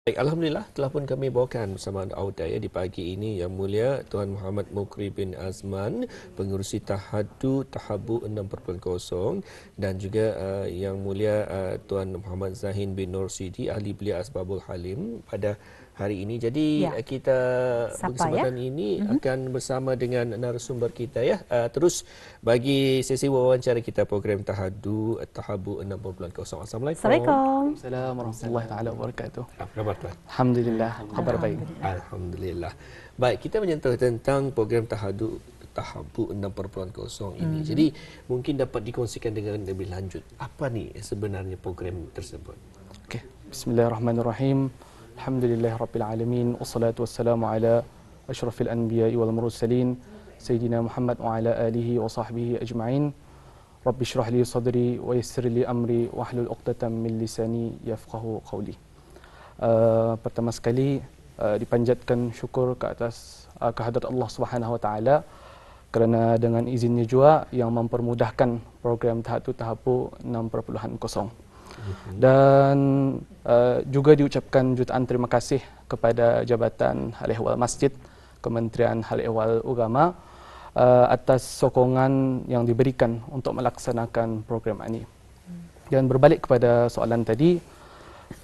Baik, Alhamdulillah telah pun kami bawakan bersama Auda ya di pagi ini Yang Mulia Tuan Muhammad Mukri bin Azman, pengerusi Tahadu Tahabu 6.0, dan juga Yang Mulia Tuan Muhammad Zahin bin Nur Sidi, ahli belia Asbabul Halim pada hari ini. Jadi Ya. kita Sapa, kesempatan ini akan bersama dengan narasumber kita ya. Terus bagi sesi wawancara kita program Tahadu Tahabu 6.0. Assalamualaikum. Assalamualaikum. Assalamualaikum warahmatullahi taala wabarakatuh. Apa khabar tuan? Alhamdulillah, khabar baik. Alhamdulillah. Baik, kita menyentuh tentang program Tahabu 6.0 ini. Jadi mungkin dapat dikongsikan dengan lebih lanjut. Apa ni sebenarnya program tersebut? Okey. Bismillahirrahmanirrahim. Alhamdulillahirabbil alamin wassalatu wassalamu ala asyrafil anbiya'i wal mursalin sayyidina Muhammad wa ala alihi wa sahbihi ajma'in. Rabbi shrah li sadri wa yassir li amri wahlul 'uqdatam min lisani yafqahu qawli. Pertama sekali dipanjatkan syukur ke atas kehadrat Allah Subhanahu wa taala kerana dengan izinnya juga yang mempermudahkan program Tahadu Tahabu 6.0. Dan juga diucapkan jutaan terima kasih kepada Jabatan Hal Ehwal Masjid, Kementerian Hal Ehwal Agama atas sokongan yang diberikan untuk melaksanakan program ini. Dan berbalik kepada soalan tadi,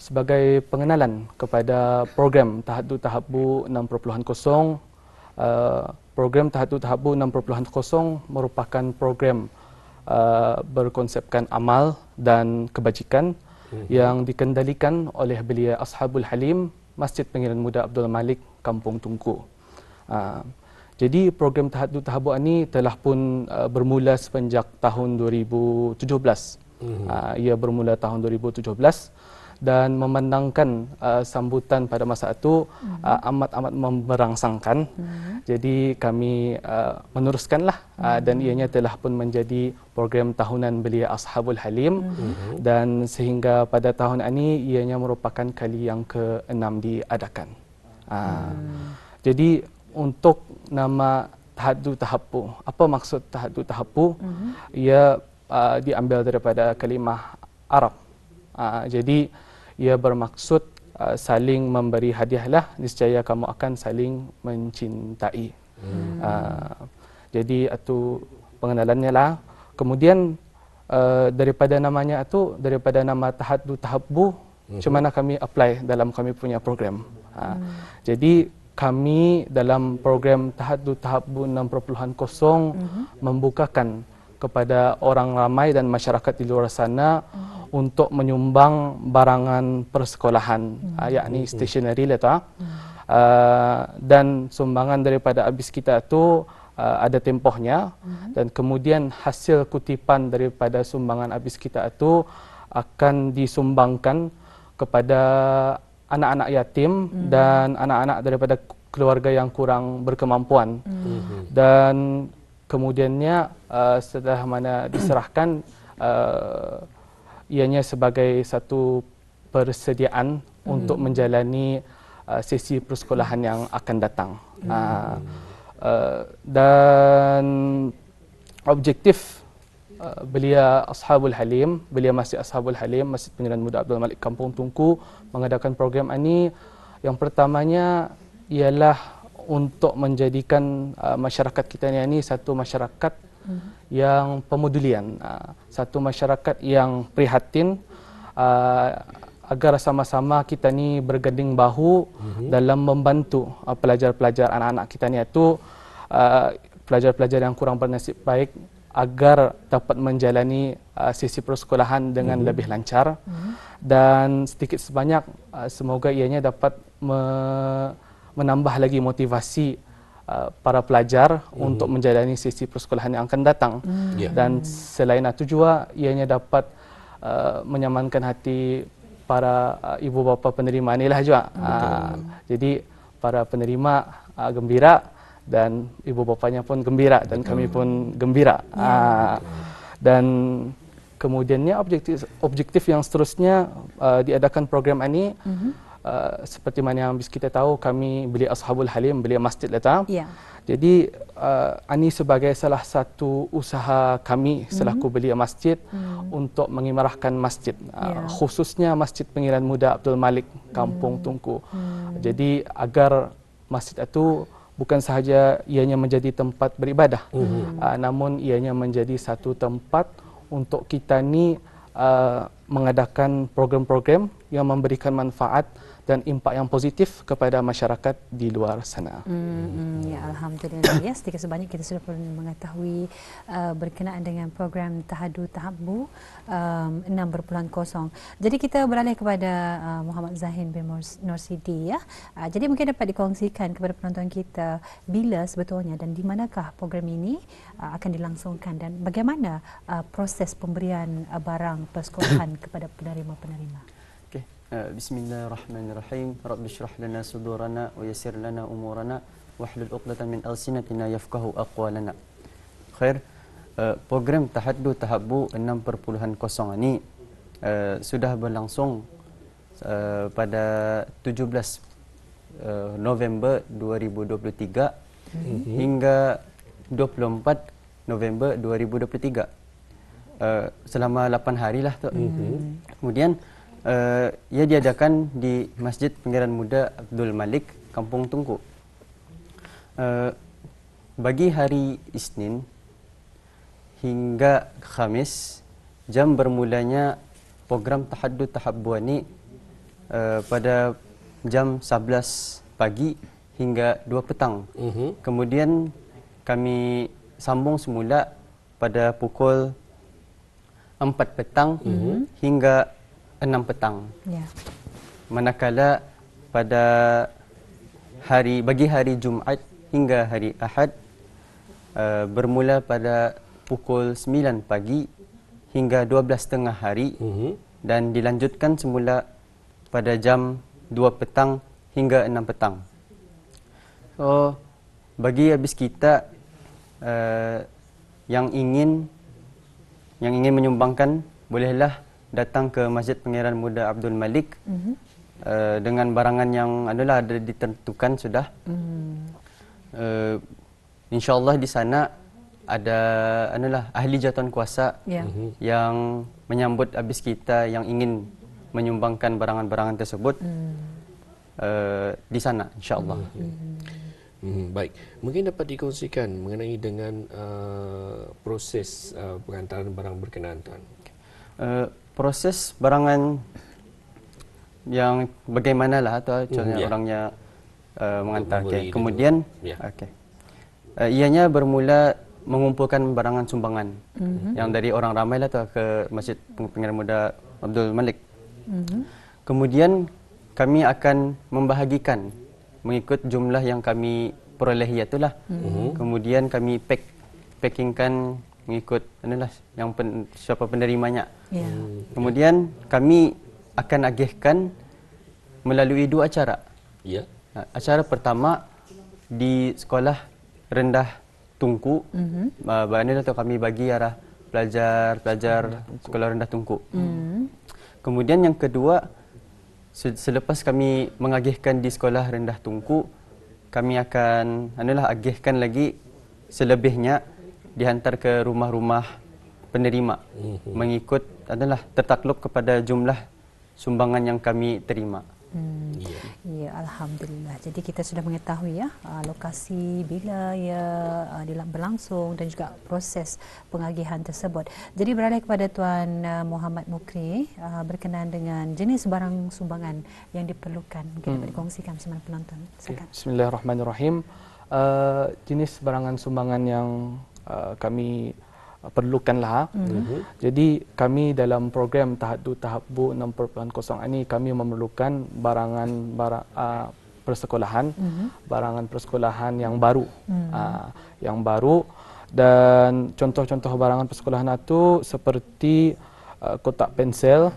sebagai pengenalan kepada program Tahadu Tahabu 6.0, program Tahadu Tahabu 6.0 merupakan program berkonsepkan amal dan kebajikan yang dikendalikan oleh belia Ashabul Halim, Masjid Pengiran Muda Abdul Malik, Kampung Tungku. Jadi program Tahadu Tahabu ini telah pun bermula semenjak tahun 2017. Ia bermula tahun 2017 dan memandangkan sambutan pada masa itu amat-amat memberangsangkan. Jadi kami meneruskanlah dan ianya telah pun menjadi program tahunan belia Ashabul Halim dan sehingga pada tahun ini ianya merupakan kali yang ke-6 diadakan. Jadi untuk nama Tahadu Tahabu, apa maksud Tahadu Tahabu? Ia diambil daripada kalimah Arab. Jadi ia bermaksud saling memberi hadiahlah, niscaya kamu akan saling mencintai. Jadi itu pengenalannya lah. Kemudian daripada namanya itu, daripada nama Tahadu Tahabu, macam mana kami apply dalam kami punya program. Jadi kami dalam program Tahadu Tahabu 6.0 membukakan kepada orang ramai dan masyarakat di luar sana untuk menyumbang barangan persekolahan, yakni stationery lah, dan sumbangan daripada habis kita itu ada tempohnya, dan kemudian hasil kutipan daripada sumbangan habis kita itu akan disumbangkan kepada anak-anak yatim dan anak-anak daripada keluarga yang kurang berkemampuan. Dan kemudiannya setelah mana diserahkan, ianya sebagai satu persediaan untuk menjalani sesi persekolahan yang akan datang. Dan objektif belia Ashabul Halim, belia Masjid Ashabul Halim, Masjid Pengiran Muda Abdul Malik, Kampung Tungku mengadakan program ini, yang pertamanya ialah untuk menjadikan masyarakat kita ini satu masyarakat yang pemedulian, satu masyarakat yang prihatin, agar sama-sama kita ni berganding bahu dalam membantu pelajar-pelajar anak-anak kita ni itu, pelajar-pelajar yang kurang bernasib baik, agar dapat menjalani sesi persekolahan dengan lebih lancar. Dan sedikit sebanyak semoga ianya dapat menambah lagi motivasi para pelajar untuk menjalani sesi persekolahan yang akan datang. Dan selain itu juga ianya dapat menyamankan hati para ibu bapa penerima inilah juga. Jadi para penerima gembira dan ibu bapanya pun gembira dan kami pun gembira. Dan kemudiannya objektif yang seterusnya diadakan program ini seperti mana yang kita tahu, kami beli Ashabul Halim, beli masjid letak. Ya. Jadi ini sebagai salah satu usaha kami selaku belia masjid untuk mengimarahkan masjid, khususnya Masjid Pengiran Muda Abdul Malik, Kampung Tungku. Jadi agar masjid itu bukan sahaja ianya menjadi tempat beribadah, namun ianya menjadi satu tempat untuk kita ni mengadakan program-program yang memberikan manfaat dan impak yang positif kepada masyarakat di luar sana. Ya, alhamdulillah. Ya, sedikit sebanyak kita sudah perlu mengetahui berkenaan dengan program Tahadu Tahabbu 6.0. Jadi kita beralih kepada Muhammad Zahin bin Norsidi, ya. Jadi mungkin dapat dikongsikan kepada penonton kita bila sebetulnya dan di manakah program ini akan dilangsungkan dan bagaimana proses pemberian barang persekolahan kepada penerima-penerima. Bismillahirrahmanirrahim. Rabbi shrah lana sudurana wa yassir lana umurana wahlul 'uqdatam min alsinatina yafqahu aqwalana. Khair, program Tahaddu Tahabbu 6.0 ini sudah berlangsung pada 17 November 2023 hingga 24 November 2023. Selama 8 hari lah tu. Kemudian ia diadakan di Masjid Pengiran Muda Abdul Malik, Kampung Tungku. Bagi hari Isnin hingga Khamis, jam bermulanya program Tahaddu Tahabbu ini pada jam 11 pagi hingga 2 petang. Kemudian kami sambung semula pada pukul 4 petang hingga 6 petang. Ya. Manakala pada bagi hari Jumaat hingga hari Ahad bermula pada pukul 9 pagi hingga 12.30 hari dan dilanjutkan semula pada jam 2 petang hingga 6 petang. So, bagi habis kita yang ingin menyumbangkan, bolehlah datang ke Masjid Pengiran Muda Abdul Malik dengan barangan yang ada ditentukan sudah. InsyaAllah di sana ada ahli jawatan kuasa yang menyambut habis kita yang ingin menyumbangkan barangan-barangan tersebut di sana, insyaAllah. Baik, mungkin dapat dikongsikan mengenai dengan proses pengantaran barang berkenaan, Tuan. Proses barangan yang bagaimanalah atau contohnya orangnya mengantar. Kemudian ianya bermula mengumpulkan barangan sumbangan yang dari orang ramai lah ke Masjid Pengiran Muda Abdul Malik. Kemudian kami akan membahagikan mengikut jumlah yang kami perolehi itulah. Kemudian kami packingkan mengikut yang siapa penerimanya. Kemudian kami akan agihkan melalui 2 acara. Acara pertama di sekolah rendah Tungku. Kami bagi arah pelajar sekolah rendah Tungku. Kemudian yang kedua, selepas kami mengagihkan di sekolah rendah Tungku, kami akan agihkan lagi selebihnya dihantar ke rumah-rumah penerima mengikut tertakluk kepada jumlah sumbangan yang kami terima. Ya, alhamdulillah. Jadi kita sudah mengetahui lokasi bila ia berlangsung dan juga proses pengagihan tersebut. Jadi beralih kepada Tuan Muhammad Mukri berkenaan dengan jenis barang sumbangan yang diperlukan. Mungkin dapat dikongsikan bersama penonton. Bismillahirrahmanirrahim. Jenis barangan sumbangan yang kami perlukanlah. Jadi kami dalam program Tahaddu Tahabbu 6.0 ini kami memerlukan barangan persekolahan, barangan persekolahan yang baru, dan contoh-contoh barangan persekolahan itu seperti kotak pensel,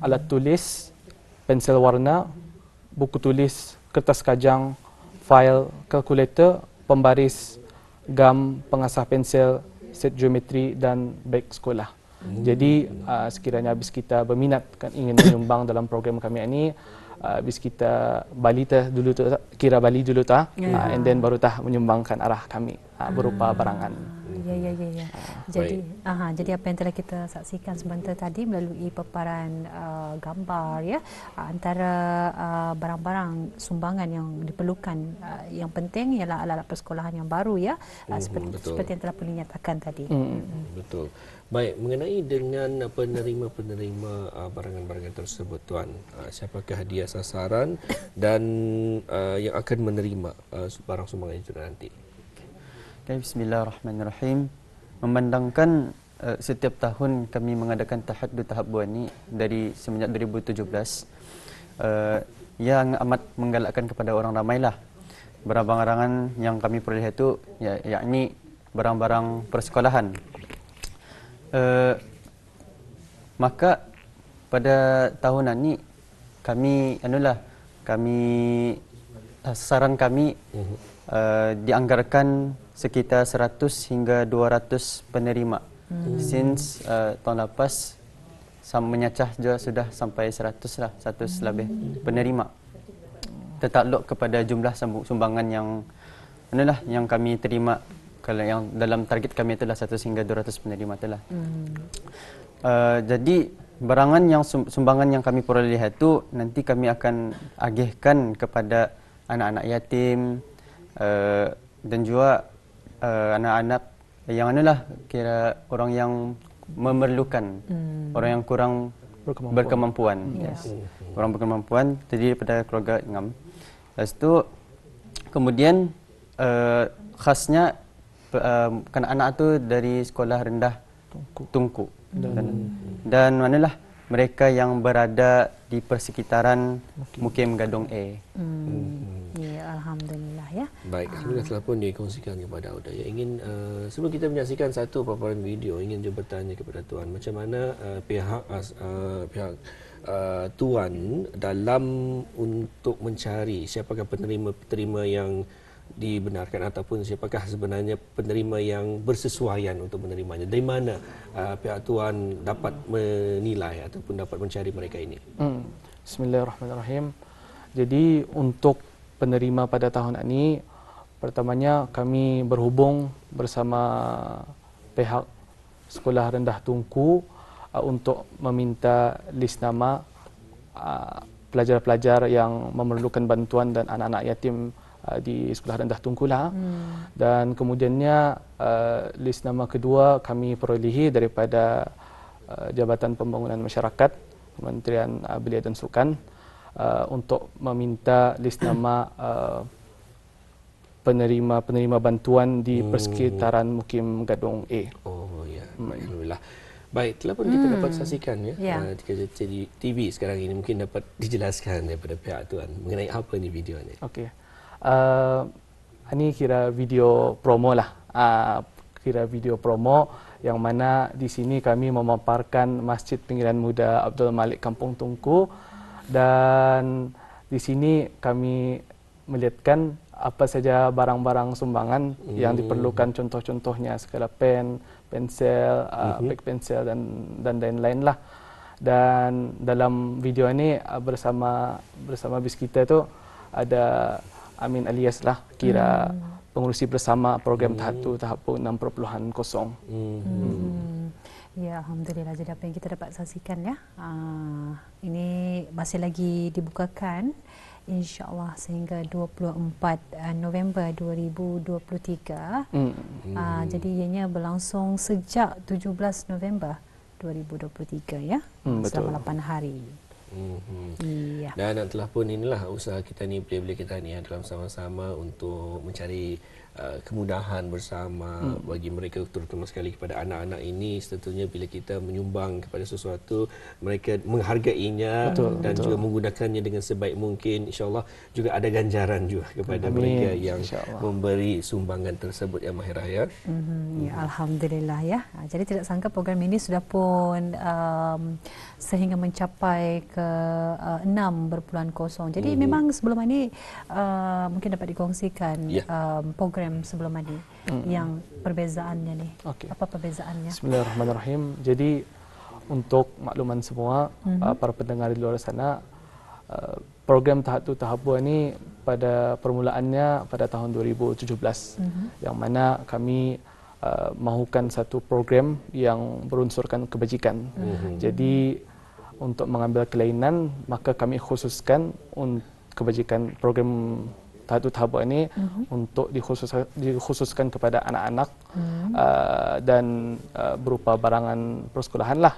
alat tulis, pensel warna, buku tulis, kertas kajang, fail, kalkulator, pembaris, gam, pengasah pensel, set geometri dan beg sekolah. Jadi sekiranya habis kita berminat ingin menyumbang dalam program kami ini, habis kita Bali tah dulu tu kira Bali dulu tah, and then baru tah menyumbangkan arah kami berupa barangan. Ya. Jadi apa yang telah kita saksikan sebentar tadi melalui paparan gambar ya, antara barang-barang sumbangan yang diperlukan, yang penting ialah alat-alat persekolahan yang baru ya, seperti yang telah Puli nyatakan tadi. Betul. Baik, mengenai dengan penerima-penerima barangan-barangan tersebut Tuan, siapakah dia sasaran dan yang akan menerima barang sumbangan itu nanti? Okay, bismillahirrahmanirrahim. Memandangkan setiap tahun kami mengadakan tahaddu tahapbu ini dari semenjak 2017, yang amat menggalakkan kepada orang ramailah. Barang-barangan yang kami peroleh itu yakni barang-barang persekolahan. Maka pada tahunan ini sasaran kami dianggarkan sekitar 100 hingga 200 penerima. Since tahun lepas menyacah juga sudah sampai 100 lah, 100 lebih penerima. Tertakluk kepada jumlah sumbangan yang kami terima. Kalau yang dalam target kami itulah 100 hingga 200 penerima itulah. Jadi barangan yang sumbangan yang kami peroleh itu nanti kami akan agihkan kepada anak-anak yatim dan juga anak-anak yang kira orang yang memerlukan, orang yang kurang berkemampuan. Yes. Orang berkemampuan terdiri daripada keluarga ngam. Lepas itu kemudian khasnya anak-anak tu dari sekolah rendah Tungku. Dan mereka yang berada di persekitaran Mukim Gadong A. Ya, alhamdulillah ya. Baik, alhamdulillah telah pun dikongsikan kepada Auda. Ya, ingin sebelum kita menyaksikan satu paparan video, ingin juga bertanya kepada Tuan, macam mana pihak Tuan dalam untuk mencari siapakah penerima-penerima yang dibenarkan ataupun siapakah sebenarnya penerima yang bersesuaian untuk menerimanya. Dari mana pihak Tuan dapat menilai ataupun dapat mencari mereka ini? Bismillahirrahmanirrahim. Jadi untuk penerima pada tahun ini, pertamanya kami berhubung bersama pihak Sekolah Rendah Tungku untuk meminta list nama pelajar-pelajar yang memerlukan bantuan dan anak-anak yatim di Sekolah Rendah Tungku lah. Dan kemudiannya list nama kedua kami perolehi daripada Jabatan Pembangunan Masyarakat Kementerian Belia dan Sukan untuk meminta list nama penerima bantuan di persekitaran Mukim Gadong A. Oh ya, alhamdulillah. Baik, telah pun kita dapat saksikan ya. TV sekarang ini mungkin dapat dijelaskan daripada pihak Tuan mengenai apa ni video ni. Okey. Ini kira video promo lah. Kira video promo yang mana di sini kami memaparkan Masjid Pinggiran Muda Abdul Malik Kampung Tungku, dan di sini kami melihatkan apa saja barang-barang sumbangan yang diperlukan, contoh-contohnya segala pen, pensel, back pensel dan lain-lain lah. Dan dalam video ini bersama bis kita tu ada Amin alias lah, kira pengurusi bersama program tahaddu tahapbu 6.0. Ya, alhamdulillah. Jadi apa yang kita dapat saksikan ya, ini masih lagi dibukakan insya-Allah sehingga 24 November 2023. Jadi ianya berlangsung sejak 17 November 2023 ya. Selama 8 hari. Iya. Dan telah pun inilah usaha kita ni, belia-belia kita ni dalam sama-sama untuk mencari kemudahan bersama bagi mereka, terutama sekali kepada anak-anak ini. Tentunya bila kita menyumbang kepada sesuatu, mereka menghargainya dan juga menggunakannya dengan sebaik mungkin. InsyaAllah juga ada ganjaran juga kepada mereka yang memberi sumbangan tersebut, ya Mahirah ya. Ya, alhamdulillah ya. Jadi tidak sangka program ini sudah pun sehingga mencapai ke 6.0. Jadi memang sebelum ini mungkin dapat dikongsikan program sebelum ini yang perbezaannya ni. Apa perbezaannya? Bismillahirrahmanirrahim. Jadi untuk makluman semua para pendengar di luar sana, program Tahaddu Tahabbu ini pada permulaannya pada tahun 2017 yang mana kami mahukan satu program yang berunsurkan kebajikan. Jadi untuk mengambil kelainan maka kami khususkan kebajikan program Tahaddu Tahabbu ini untuk dikhususkan kepada anak-anak dan berupa barangan persekolahan lah.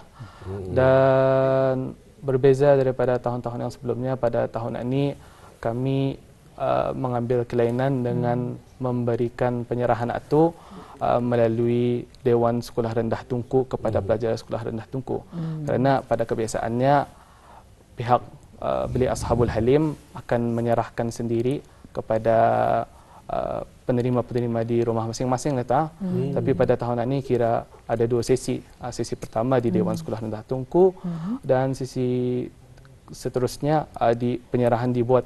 Dan berbeza daripada tahun-tahun yang sebelumnya, pada tahun ini kami mengambil kelainan dengan memberikan penyerahan aktu melalui Dewan Sekolah Rendah Tunku kepada pelajar Sekolah Rendah Tunku. Kerana pada kebiasaannya pihak Bilik Ashabul Halim akan menyerahkan sendiri kepada penerima-penerima di rumah masing-masing tapi pada tahun ini kira ada dua sesi. Sesi pertama di Dewan Sekolah Rendah Tunku dan sesi seterusnya penyerahan dibuat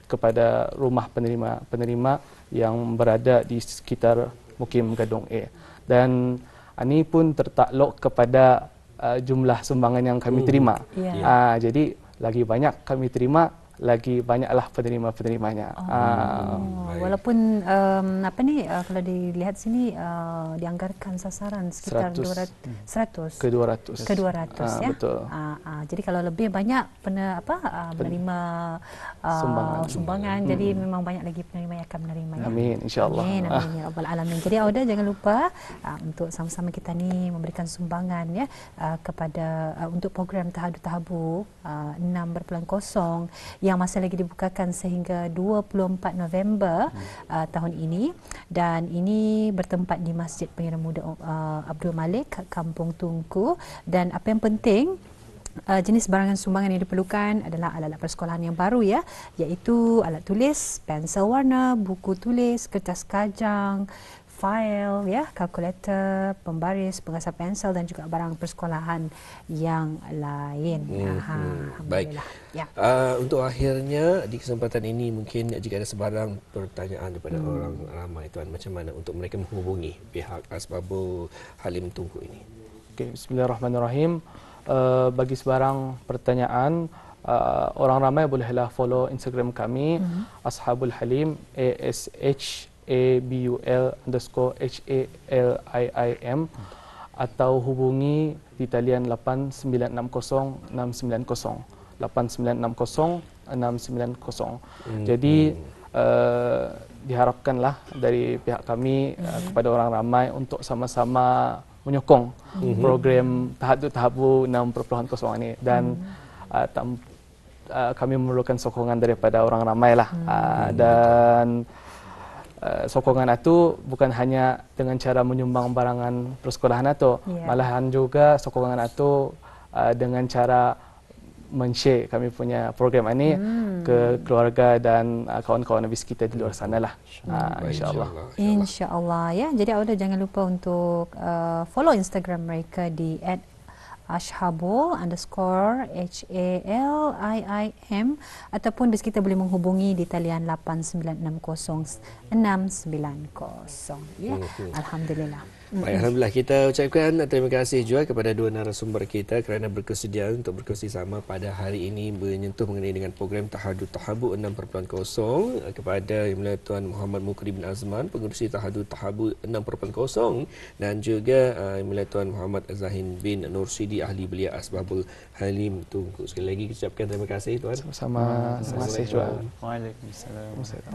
kepada rumah penerima yang berada di sekitar Mukim Gadong A. Dan ini pun tertakluk kepada jumlah sumbangan yang kami terima. Jadi lagi banyak kami terima, lagi banyaklah penerima-penerimanya. Walaupun kalau dilihat sini dianggarkan sasaran sekitar 100 ke 200 ya. Betul. Jadi kalau lebih banyak menerima sumbangan, jadi memang banyak lagi penerima yang akan menerima ya. Amin, insya-Allah. Amin, amin ya rabbal alamin. Jadi Auda jangan lupa untuk sama-sama kita ni memberikan sumbangan ya kepada untuk program Tahaddu Tahabbu 6.0 yang masih lagi dibukakan sehingga 24 November tahun ini, dan ini bertempat di Masjid Pengira Muda Abdul Malik, Kampung Tunku. Dan apa yang penting, jenis barangan sumbangan yang diperlukan adalah alat-alat persekolahan yang baru ya, iaitu alat tulis, pensel warna, buku tulis, kertas kajang, fail ya, kalkulator, pembaris, pengasah pensel dan juga barang persekolahan yang lain. Baik. Ya. Untuk akhirnya di kesempatan ini mungkin jika ada sebarang pertanyaan daripada orang ramai tuan, macam mana untuk mereka menghubungi pihak Asbabul Halim Tunku ini? Okey, bismillahirrahmanirrahim. Bagi sebarang pertanyaan, orang ramai bolehlah follow Instagram kami Ashabul Halim ASHABUL_HALIIM atau hubungi di talian 8960 690. Jadi diharapkanlah dari pihak kami kepada orang ramai untuk sama-sama menyokong program Tahaddu Tahabbu 6.0 ini, dan kami memerlukan sokongan daripada orang ramai lah. Dan sokongan itu bukan hanya dengan cara menyumbang barangan persekolahan itu, malahan juga sokongan itu dengan cara men-share kami punya program ini ke keluarga dan kawan-kawan habis kita di luar sana lah. InsyaAllah. InsyaAllah ya. Jadi Auda jangan lupa untuk follow Instagram mereka di @ashabul_HALIIM ataupun bis kita boleh menghubungi di talian 8960 690 ya. Alhamdulillah. Baik, alhamdulillah, kita ucapkan terima kasih juga kepada dua narasumber kita kerana berkesedia untuk berkongsi sama pada hari ini menyentuh mengenai dengan program Tahaddu Tahabbu 6.0 kepada Yang Mulia Tuan Muhammad Mukri bin Azman, pengerusi Tahaddu Tahabbu 6.0, dan juga Yang Mulia Tuan Muhammad Zahin bin Nursidi, ahli belia Asbabul Halim Tunku. Sekali lagi ucapkan terima kasih tuan. Sama-sama. Terima kasih. Waalaikumsalam.